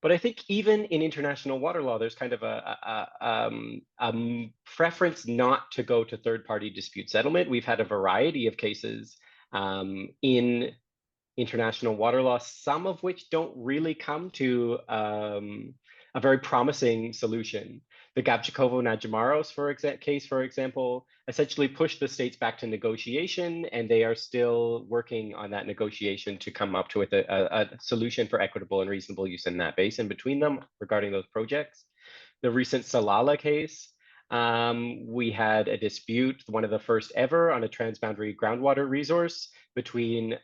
But I think even in international water law, there's kind of a preference not to go to third-party dispute settlement. We've had a variety of cases in international water law, some of which don't really come to a very promising solution. The Gabčíkovo-Nadžimaros case, for example, essentially pushed the states back to negotiation, and they are still working on that negotiation to come up with a solution for equitable and reasonable use in that basin between them regarding those projects. The recent Salala case, we had a dispute, one of the first ever, on a transboundary groundwater resource between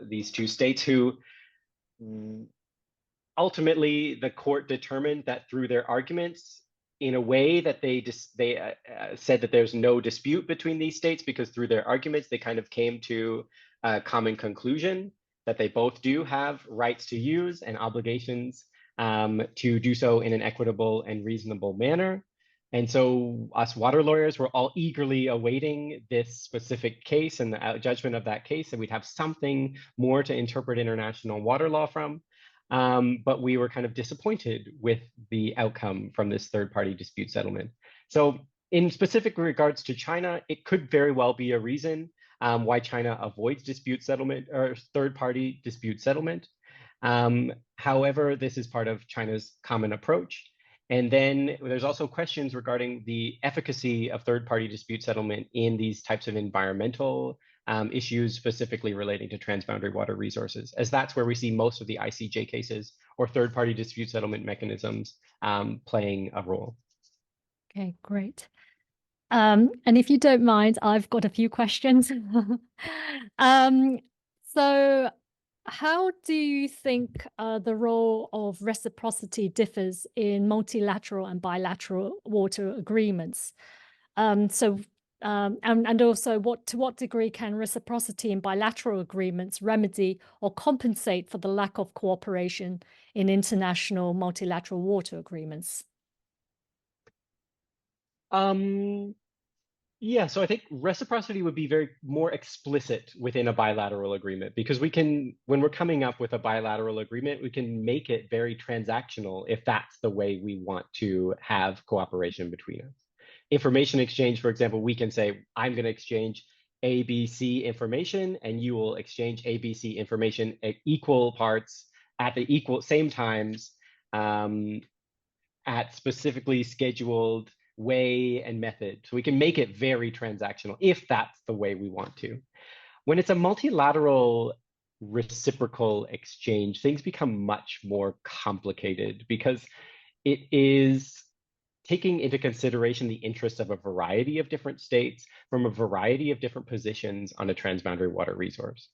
these two states who ultimately the court determined that through their arguments, in a way that they said that there's no dispute between these states, because through their arguments, they kind of came to a common conclusion that they both do have rights to use and obligations to do so in an equitable and reasonable manner. And so us water lawyers were all eagerly awaiting this specific case and the judgment of that case, and we'd have something more to interpret international water law from. But we were kind of disappointed with the outcome from this third-party dispute settlement. So in specific regards to China, it could very well be a reason why China avoids dispute settlement or third-party dispute settlement. However, this is part of China's common approach. And then there's also questions regarding the efficacy of third-party dispute settlement in these types of environmental issues, specifically relating to transboundary water resources, as that's where we see most of the ICJ cases or third-party dispute settlement mechanisms playing a role. Okay, great. And if you don't mind, I've got a few questions. So how do you think the role of reciprocity differs in multilateral and bilateral water agreements? And also to what degree can reciprocity in bilateral agreements remedy or compensate for the lack of cooperation in international multilateral water agreements? Yeah, so I think reciprocity would be very more explicit within a bilateral agreement because we can, when we're coming up with a bilateral agreement, we can make it very transactional if that's the way we want to have cooperation between us. Information exchange, for example, we can say, I'm going to exchange ABC information and you will exchange ABC information at equal parts at the same times at specifically scheduled way and method. So we can make it very transactional if that's the way we want to. When it's a multilateral reciprocal exchange, things become much more complicated because it is taking into consideration the interests of a variety of different states from a variety of different positions on a transboundary water resource.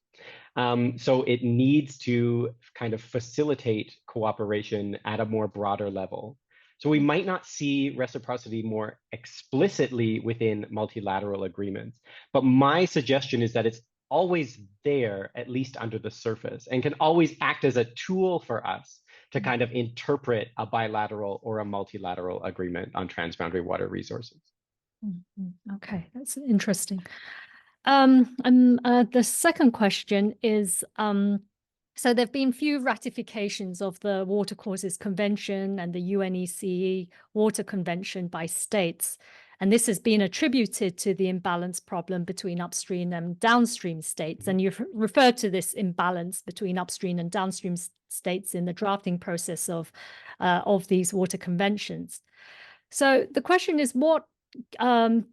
So it needs to kind of facilitate cooperation at a more broader level. So we might not see reciprocity more explicitly within multilateral agreements, but my suggestion is that it's always there, at least under the surface, and can always act as a tool for us to kind of interpret a bilateral or a multilateral agreement on transboundary water resources. Okay, that's interesting. The second question is, so there have been few ratifications of the Watercourses Convention and the UNECE Water Convention by states, and this has been attributed to the imbalance problem between upstream and downstream states. And you've referred to this imbalance between upstream and downstream states in the drafting process of these water conventions. So the question is, what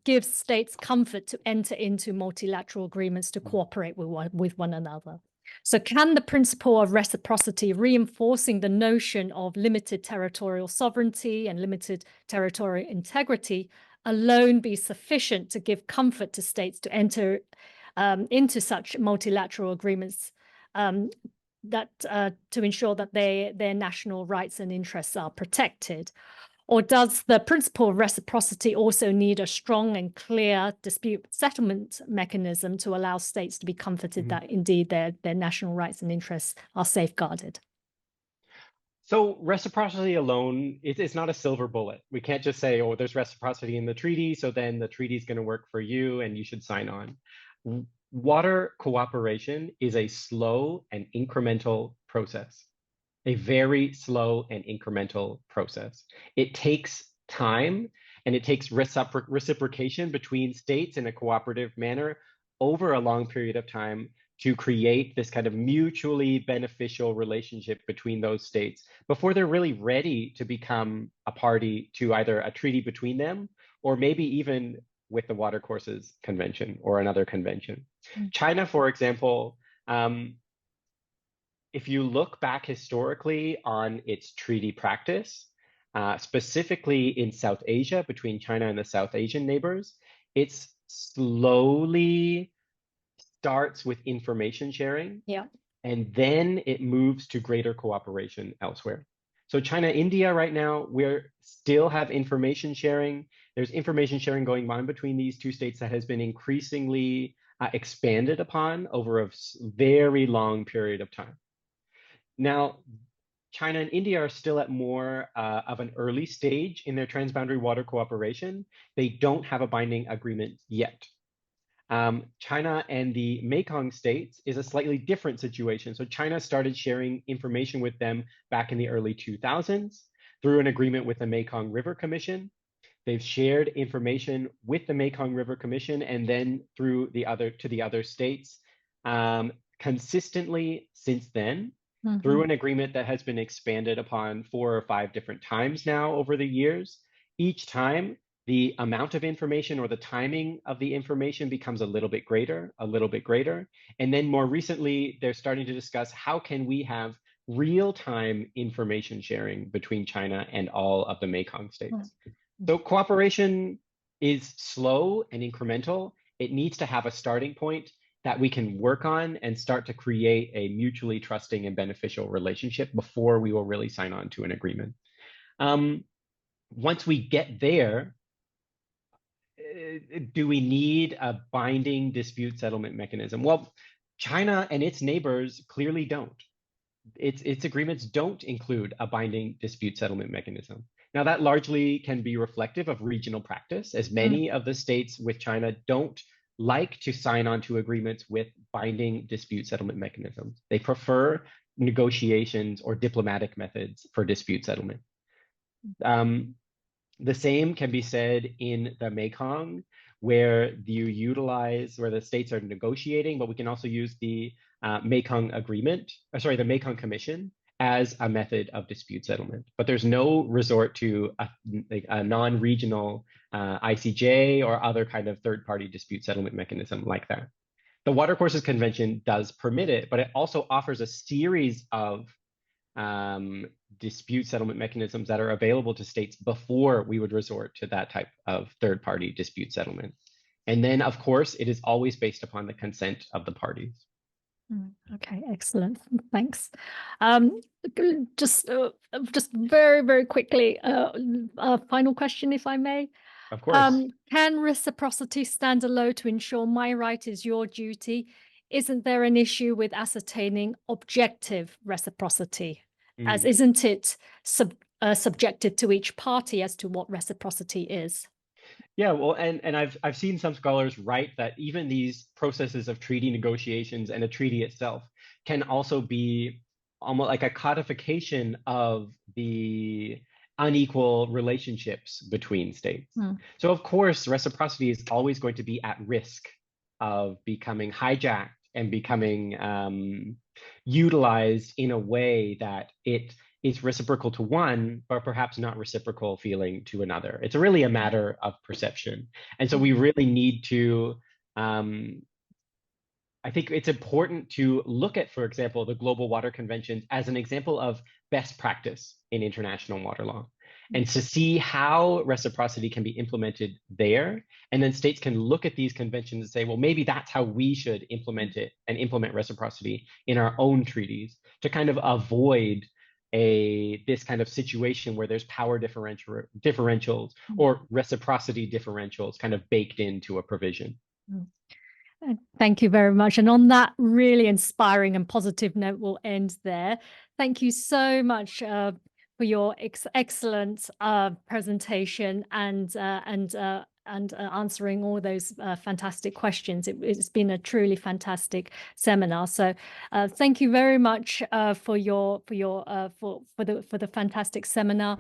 gives states comfort to enter into multilateral agreements to cooperate with one another? So can the principle of reciprocity, reinforcing the notion of limited territorial sovereignty and limited territorial integrity, alone be sufficient to give comfort to states to enter into such multilateral agreements to ensure that their national rights and interests are protected? Or does the principle of reciprocity also need a strong and clear dispute settlement mechanism to allow states to be comforted that indeed their national rights and interests are safeguarded? So reciprocity alone, it's not a silver bullet. We can't just say, oh, there's reciprocity in the treaty, so then the treaty is going to work for you and you should sign on. Water cooperation is a slow and incremental process. A very slow and incremental process. It takes time and it takes reciprocation between states in a cooperative manner over a long period of time to create this kind of mutually beneficial relationship between those states before they're really ready to become a party to either a treaty between them or maybe even with the Watercourses Convention or another convention. China, for example, if you look back historically on its treaty practice, specifically in South Asia, between China and the South Asian neighbors, it's slowly starts with information sharing, and then it moves to greater cooperation elsewhere. So China, India right now, we still have information sharing. There's information sharing going on between these two states that has been increasingly expanded upon over a very long period of time. Now, China and India are still at more of an early stage in their transboundary water cooperation. They don't have a binding agreement yet. China and the Mekong states is a slightly different situation. So China started sharing information with them back in the early 2000s through an agreement with the Mekong River Commission. They've shared information with the Mekong River Commission and then through the other states consistently since then. through an agreement that has been expanded upon 4 or 5 different times now over the years. Each time, the amount of information or the timing of the information becomes a little bit greater, a little bit greater. And then more recently, they're starting to discuss how can we have real-time information sharing between China and all of the Mekong states. So cooperation is slow and incremental. It needs to have a starting point that we can work on and start to create a mutually trusting and beneficial relationship before we will really sign on to an agreement. Once we get there, do we need a binding dispute settlement mechanism? Well, China and its neighbors clearly don't. Its agreements don't include a binding dispute settlement mechanism. Now, that largely can be reflective of regional practice, as many of the states with China don't like to sign on to agreements with binding dispute settlement mechanisms. They prefer negotiations or diplomatic methods for dispute settlement. The same can be said in the Mekong, where the states are negotiating, but we can also use the Mekong Agreement, the Mekong Commission as a method of dispute settlement. But there's no resort to a non-regional ICJ or other kind of third-party dispute settlement mechanism like that. The Watercourses Convention does permit it, but it also offers a series of dispute settlement mechanisms that are available to states before we would resort to that type of third-party dispute settlement. And then, of course, it is always based upon the consent of the parties. Okay, excellent. Thanks. Just very, very quickly, a final question, if I may. Of course. Can reciprocity stand alone to ensure my right is your duty? Isn't there an issue with ascertaining objective reciprocity? As isn't it subjective to each party as to what reciprocity is? Yeah, well, and I've seen some scholars write that even these processes of treaty negotiations and a treaty itself can also be almost like a codification of the unequal relationships between states. So of course, reciprocity is always going to be at risk of becoming hijacked and becoming utilized in a way that it is reciprocal to one, but perhaps not reciprocal feeling to another. It's really a matter of perception. And so we really need to, I think it's important to look at, for example, the Global Water Conventions as an example of best practice in international water law, and to see how reciprocity can be implemented there. And then states can look at these conventions and say, well, maybe that's how we should implement it and implement reciprocity in our own treaties to kind of avoid this kind of situation where there's power differentials or reciprocity differentials kind of baked into a provision. Thank you very much. And on that really inspiring and positive note, we'll end there. Thank you so much for your excellent presentation and answering all those fantastic questions. It's been a truly fantastic seminar. So thank you very much for the fantastic seminar.